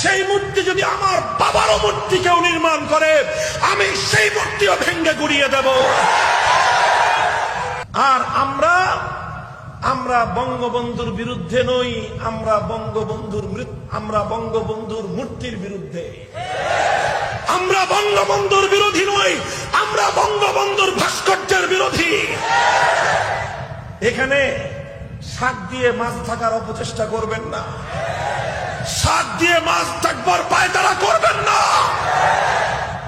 সেই মূর্তি যদি আমার বাবারও মূর্তি কেউ নির্মাণ করে, আমি সেই মূর্তিও ভেঙ্গে গুড়িয়ে দেব। আর আমরা বঙ্গবন্ধুর বিরুদ্ধে নই, আমরা বঙ্গবন্ধুর মূর্তির বিরুদ্ধে। আমরা বঙ্গবন্ধুর বিরোধী নই, আমরা বঙ্গবন্ধুর ভাস্কর্যের বিরোধী। এখানে শাক দিয়ে মাছ থাকার অপচেষ্টা করবেন না, শাক দিয়ে মাছ থাকবার পায়তারা করবেন না।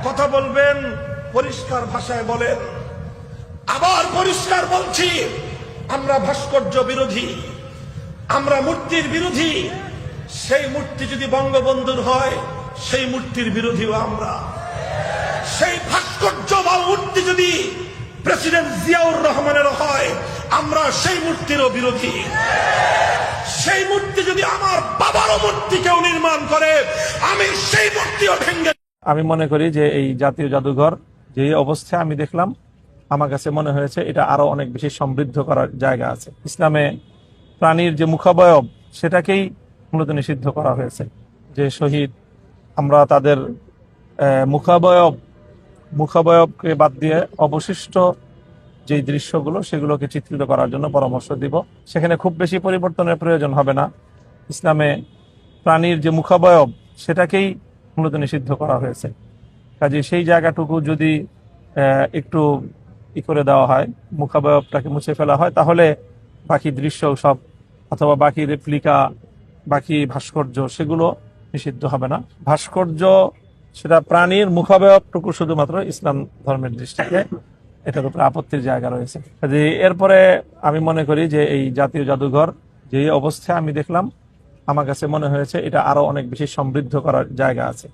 কথা বলবেন পরিষ্কার ভাষায় বলেন। আবার পরিষ্কার বলছি, আমরা ভাস্কর্য বিরোধী, আমরা মূর্তির বিরোধী। সেই মূর্তি যদি বঙ্গবন্ধুর হয়, সেই মূর্তির বিরোধীও আমরা। সেই ভাস্কর্য বা মূর্তি যদি প্রেসিডেন্ট জিয়াউর রহমানের হয়, আমরা সেই মূর্তিরও বিরোধী। সেই মূর্তি যদি আমার বাবারও মূর্তি কেউ নির্মাণ করে, আমি সেই মূর্তিও ভেঙ্গে। আমি মনে করি যে এই জাতীয় জাদুঘর যে অবস্থায় আমি দেখলাম, আমার কাছে মনে হয়েছে এটা আরো অনেক বেশি সমৃদ্ধ করার জায়গা আছে। ইসলামে প্রাণীর যে মুখাবয়ব, সেটাকেই মূলত নিষিদ্ধ করা হয়েছে। যে শহীদ, আমরা তাদের মুখাবয়বকে বাদ দিয়ে অবশিষ্ট যে দৃশ্যগুলো, সেগুলোকে চিত্রিত করার জন্য পরামর্শ দিব। সেখানে খুব বেশি পরিবর্তনের প্রয়োজন হবে না। ইসলামে প্রাণীর যে মুখাবয়ব, সেটাকেই মূলত নিষিদ্ধ করা হয়েছে। কাজে সেই জায়গাটুকু যদি একটু করে দেওয়া হয়, মুখাবয়বটাকে মুছে ফেলা হয়, তাহলে বাকি দৃশ্য সব অথবা বাকি রেপ্লিকা, বাকি ভাস্কর্য, সেগুলো নিষিদ্ধ হবে না। ভাস্কর্য সেটা প্রাণীর মুখাবয়বটুকু শুধুমাত্র ইসলাম ধর্মের দৃষ্টিতে এটার উপরে আপত্তির জায়গা রয়েছে। কাজে এরপরে আমি মনে করি যে এই জাতীয় জাদুঘর যে অবস্থায় আমি দেখলাম, আমার কাছে মনে হয়েছে এটা আরো অনেক বেশি সমৃদ্ধ করার জায়গা আছে।